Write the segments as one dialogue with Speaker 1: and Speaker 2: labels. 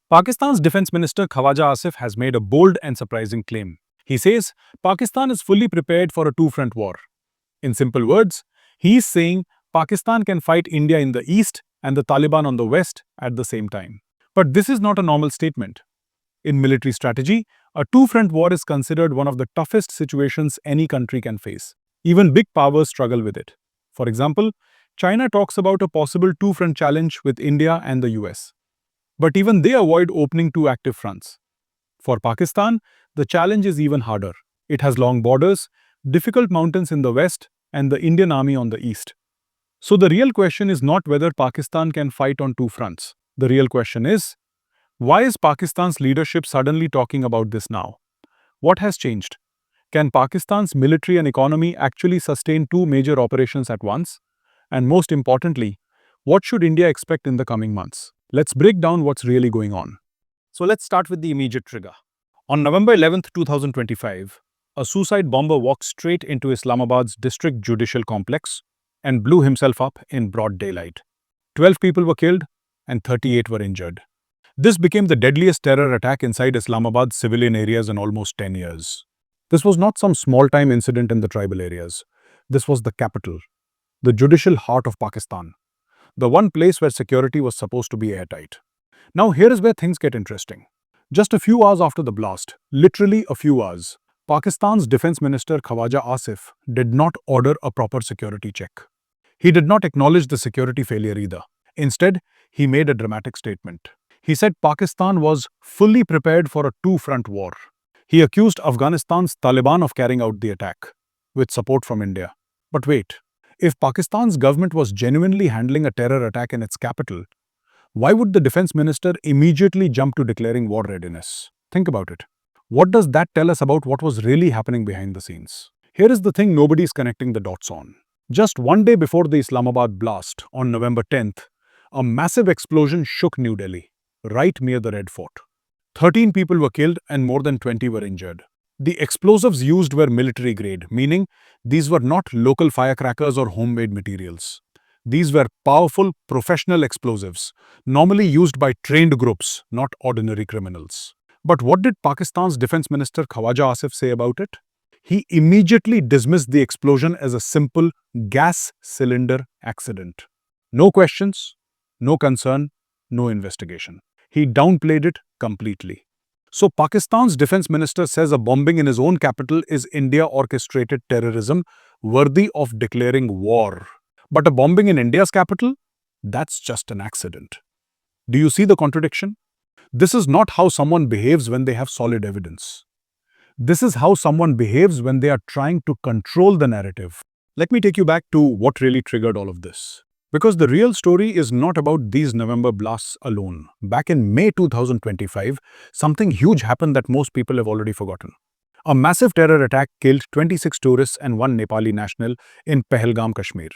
Speaker 1: Pakistan's Defence Minister Khawaja Asif has made a bold and surprising claim. He says Pakistan is fully prepared for a two-front war. In simple words, he is saying Pakistan can fight India in the east and the Taliban on the west at the same time. But this is not a normal statement. In military strategy, a two-front war is considered one of the toughest situations any country can face. Even big powers struggle with it. For example, China talks about a possible two-front challenge with India and the US. But even they avoid opening two active fronts. For Pakistan, the challenge is even harder. It has long borders, difficult mountains in the west, and the Indian army on the east. So the real question is not whether Pakistan can fight on two fronts. The real question is, why is Pakistan's leadership suddenly talking about this now? What has changed? Can Pakistan's military and economy actually sustain two major operations at once? And most importantly, what should India expect in the coming months? Let's break down what's really going on. So let's start with the immediate trigger. On November 11th, 2025, a suicide bomber walked straight into Islamabad's district judicial complex and blew himself up in broad daylight. 12 people were killed and 38 were injured. This became the deadliest terror attack inside Islamabad's civilian areas in almost 10 years. This was not some small-time incident in the tribal areas. This was the capital, the judicial heart of Pakistan, the one place where security was supposed to be airtight. Now here is where things get interesting. Just a few hours after the blast, literally a few hours, Pakistan's Defence Minister Khawaja Asif did not order a proper security check. He did not acknowledge the security failure either. Instead, he made a dramatic statement. He said Pakistan was fully prepared for a two-front war. He accused Afghanistan's Taliban of carrying out the attack, with support from India. But wait, if Pakistan's government was genuinely handling a terror attack in its capital, why would the defense minister immediately jump to declaring war readiness? Think about it. What does that tell us about what was really happening behind the scenes? Here is the thing nobody is connecting the dots on. Just one day before the Islamabad blast, on November 10th, a massive explosion shook New Delhi, right near the Red Fort. 13 people were killed and more than 20 were injured. The explosives used were military grade, meaning these were not local firecrackers or homemade materials. These were powerful, professional explosives, normally used by trained groups, not ordinary criminals. But what did Pakistan's Defence Minister Khawaja Asif say about it? He immediately dismissed the explosion as a simple gas cylinder accident. No questions, no concern, no investigation. He downplayed it completely. So Pakistan's defense minister says a bombing in his own capital is India-orchestrated terrorism worthy of declaring war. But a bombing in India's capital? That's just an accident. Do you see the contradiction? This is not how someone behaves when they have solid evidence. This is how someone behaves when they are trying to control the narrative. Let me take you back to what really triggered all of this. Because the real story is not about these November blasts alone. Back in May 2025, something huge happened that most people have already forgotten. A massive terror attack killed 26 tourists and one Nepali national in Pahalgam, Kashmir.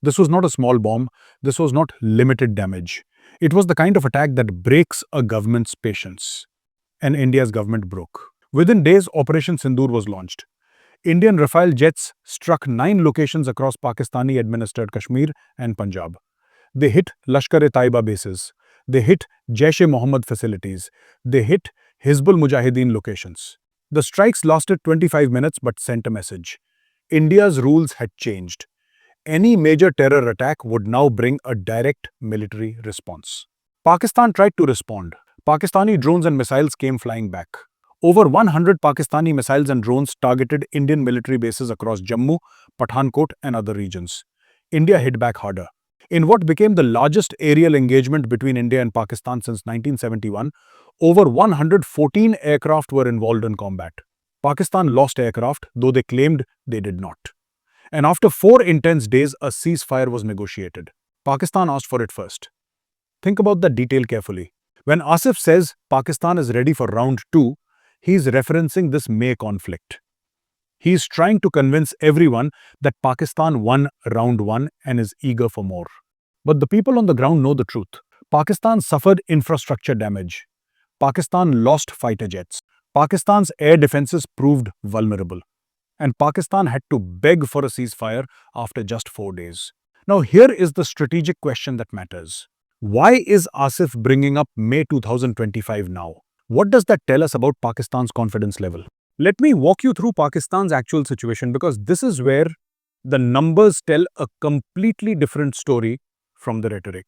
Speaker 1: This was not a small bomb. This was not limited damage. It was the kind of attack that breaks a government's patience. And India's government broke. Within days, Operation Sindoor was launched. Indian Rafale jets struck 9 locations across Pakistani-administered Kashmir and Punjab. They hit Lashkar-e-Taiba bases. They hit Jaish-e-Mohammed facilities. They hit Hizbul Mujahideen locations. The strikes lasted 25 minutes but sent a message. India's rules had changed. Any major terror attack would now bring a direct military response. Pakistan tried to respond. Pakistani drones and missiles came flying back. Over 100 Pakistani missiles and drones targeted Indian military bases across Jammu, Pathankot and other regions. India hit back harder. In what became the largest aerial engagement between India and Pakistan since 1971, over 114 aircraft were involved in combat. Pakistan lost aircraft, though they claimed they did not. And after 4 intense days, a ceasefire was negotiated. Pakistan asked for it first. Think about that detail carefully. When Asif says Pakistan is ready for round 2, he is referencing this May conflict. He is trying to convince everyone that Pakistan won round 1 and is eager for more. But the people on the ground know the truth. Pakistan suffered infrastructure damage. Pakistan lost fighter jets. Pakistan's air defenses proved vulnerable. And Pakistan had to beg for a ceasefire after just 4 days. Now here is the strategic question that matters. Why is Asif bringing up May 2025 now? What does that tell us about Pakistan's confidence level? Let me walk you through Pakistan's actual situation because this is where the numbers tell a completely different story from the rhetoric.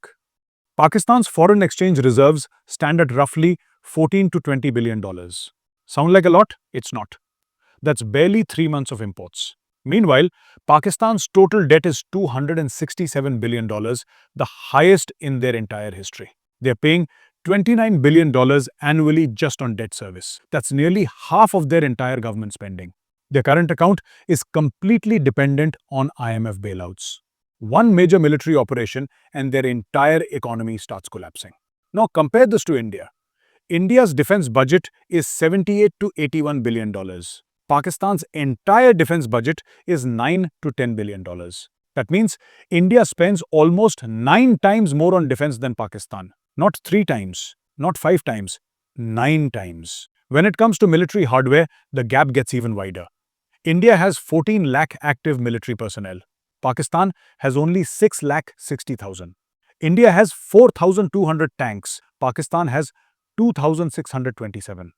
Speaker 1: Pakistan's foreign exchange reserves stand at roughly 14 to 20 billion dollars. Sound like a lot? It's not. That's barely 3 months of imports. Meanwhile, Pakistan's total debt is $267 billion, the highest in their entire history. They're paying $29 billion annually just on debt service. That's nearly half of their entire government spending. Their current account is completely dependent on IMF bailouts. One major military operation and their entire economy starts collapsing. Now compare this to India. India's defense budget is 78 to 81 billion dollars. Pakistan's entire defense budget is 9 to 10 billion dollars. That means India spends almost 9 times more on defense than Pakistan. Not 3 times, not 5 times, 9 times. When it comes to military hardware, the gap gets even wider. India has 14 lakh active military personnel. Pakistan has only 6 lakh 60,000. India has 4,200 tanks. Pakistan has 2,627.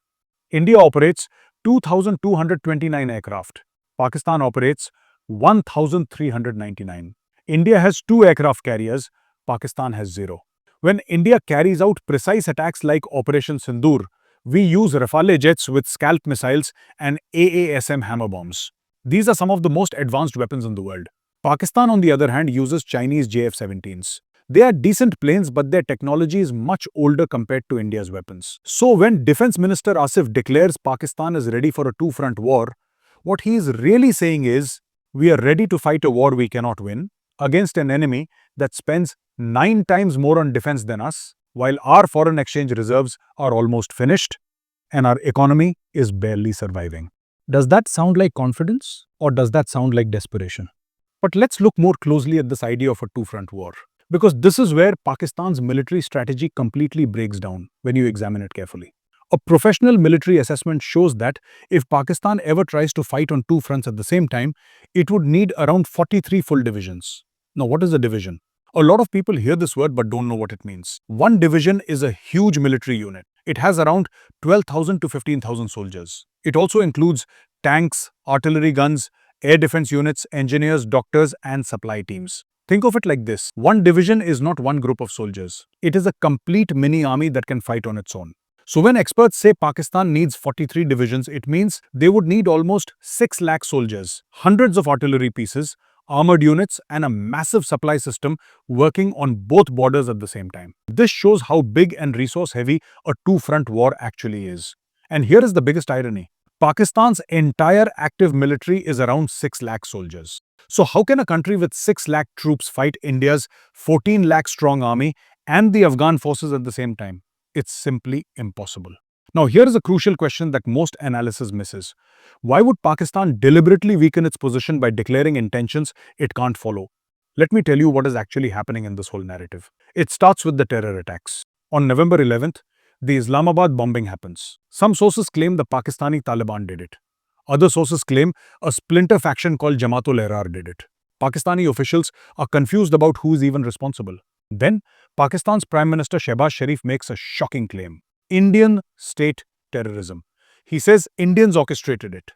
Speaker 1: India operates 2,229 aircraft. Pakistan operates 1,399. India has 2 aircraft carriers. Pakistan has 0. When India carries out precise attacks like Operation Sindoor, we use Rafale jets with Scalp missiles and AASM hammer bombs. These are some of the most advanced weapons in the world. Pakistan, on the other hand, uses Chinese JF-17s. They are decent planes, but their technology is much older compared to India's weapons. So when Defence Minister Asif declares Pakistan is ready for a two-front war, what he is really saying is, we are ready to fight a war we cannot win against an enemy that spends 9 times more on defense than us, while our foreign exchange reserves are almost finished and our economy is barely surviving. Does that sound like confidence or does that sound like desperation? But let's look more closely at this idea of a two-front war, because this is where Pakistan's military strategy completely breaks down when you examine it carefully. A professional military assessment shows that if Pakistan ever tries to fight on two fronts at the same time, it would need around 43 full divisions. Now, what is a division? A lot of people hear this word but don't know what it means. One division is a huge military unit. It has around 12,000 to 15,000 soldiers. It also includes tanks, artillery guns, air defense units, engineers, doctors, and supply teams. Think of it like this. One division is not one group of soldiers. It is a complete mini army that can fight on its own. So when experts say Pakistan needs 43 divisions, it means they would need almost 6 lakh soldiers, hundreds of artillery pieces, armored units, and a massive supply system working on both borders at the same time. This shows how big and resource-heavy a two-front war actually is. And here is the biggest irony. Pakistan's entire active military is around 6 lakh soldiers. So how can a country with 6 lakh troops fight India's 14 lakh strong army and the Afghan forces at the same time? It's simply impossible. Now here is a crucial question that most analysis misses. Why would Pakistan deliberately weaken its position by declaring intentions it can't follow? Let me tell you what is actually happening in this whole narrative. It starts with the terror attacks. On November 11th, the Islamabad bombing happens. Some sources claim the Pakistani Taliban did it. Other sources claim a splinter faction called Jamaat-ul-Ahrar did it. Pakistani officials are confused about who is even responsible. Then, Pakistan's Prime Minister Shehbaz Sharif makes a shocking claim. Indian state terrorism. He says Indians orchestrated it.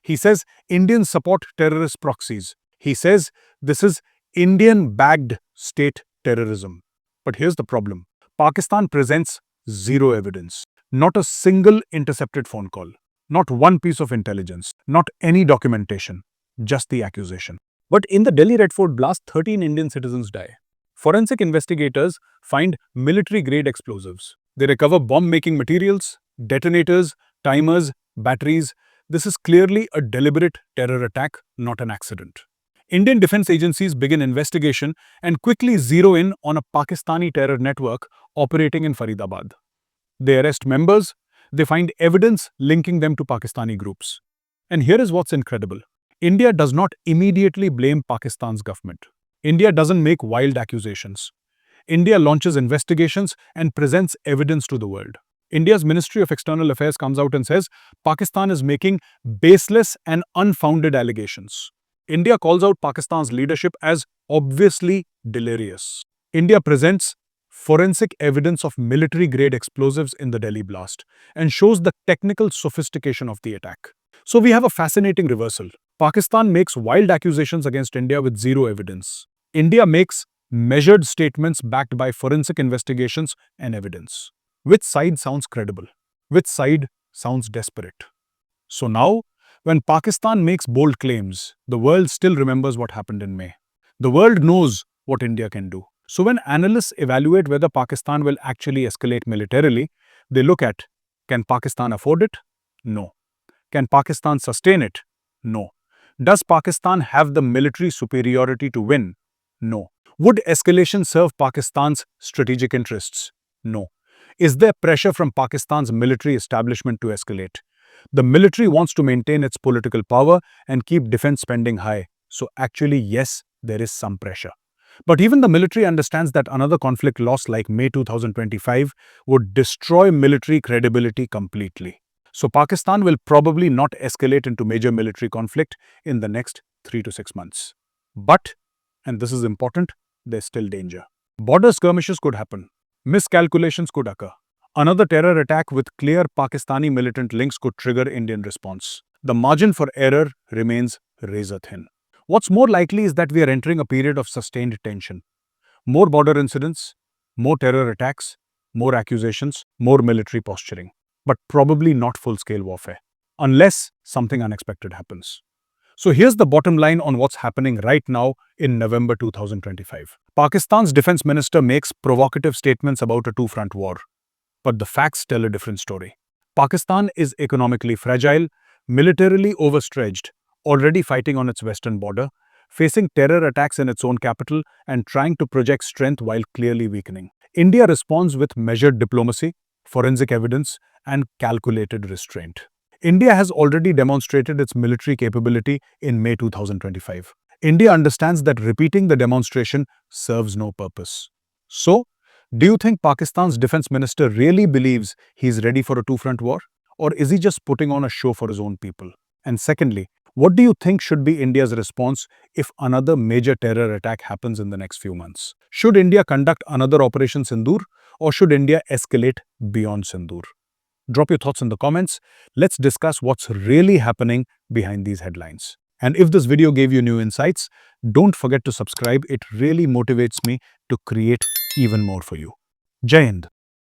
Speaker 1: He says Indians support terrorist proxies. He says this is Indian-backed state terrorism. But here's the problem. Pakistan presents zero evidence. Not a single intercepted phone call. Not one piece of intelligence. Not any documentation. Just the accusation. But in the Delhi Red Fort blast, 13 Indian citizens die. Forensic investigators find military-grade explosives. They recover bomb-making materials, detonators, timers, batteries. This is clearly a deliberate terror attack, not an accident. Indian defense agencies begin investigation and quickly zero in on a Pakistani terror network operating in Faridabad. They arrest members. They find evidence linking them to Pakistani groups. And here is what's incredible. India does not immediately blame Pakistan's government. India doesn't make wild accusations. India launches investigations and presents evidence to the world. India's Ministry of External Affairs comes out and says Pakistan is making baseless and unfounded allegations. India calls out Pakistan's leadership as obviously delirious. India presents forensic evidence of military-grade explosives in the Delhi blast and shows the technical sophistication of the attack. So we have a fascinating reversal. Pakistan makes wild accusations against India with zero evidence. India makes measured statements backed by forensic investigations and evidence. Which side sounds credible? Which side sounds desperate? So now, when Pakistan makes bold claims, the world still remembers what happened in May. The world knows what India can do. So when analysts evaluate whether Pakistan will actually escalate militarily, they look at, can Pakistan afford it? No. Can Pakistan sustain it? No. Does Pakistan have the military superiority to win? No. Would escalation serve Pakistan's strategic interests? No. Is there pressure from Pakistan's military establishment to escalate? The military wants to maintain its political power and keep defense spending high. So actually, yes, there is some pressure. But even the military understands that another conflict loss like May 2025 would destroy military credibility completely. So Pakistan will probably not escalate into major military conflict in the next 3 to 6 months. But, and this is important, there's still danger. Border skirmishes could happen. Miscalculations could occur. Another terror attack with clear Pakistani militant links could trigger Indian response. The margin for error remains razor thin. What's more likely is that we are entering a period of sustained tension. More border incidents, more terror attacks, more accusations, more military posturing. But probably not full-scale warfare, unless something unexpected happens. So here's the bottom line on what's happening right now in November 2025. Pakistan's defense minister makes provocative statements about a two-front war. But the facts tell a different story. Pakistan is economically fragile, militarily overstretched, already fighting on its western border, facing terror attacks in its own capital, and trying to project strength while clearly weakening. India responds with measured diplomacy, forensic evidence, and calculated restraint. India has already demonstrated its military capability in May 2025. India understands that repeating the demonstration serves no purpose. So, do you think Pakistan's defense minister really believes he's ready for a two-front war? Or is he just putting on a show for his own people? And secondly, what do you think should be India's response if another major terror attack happens in the next few months? Should India conduct another Operation Sindoor, or should India escalate beyond Sindoor? Drop your thoughts in the comments. Let's discuss what's really happening behind these headlines. And if this video gave you new insights, don't forget to subscribe. It really motivates me to create even more for you. Jai Hind.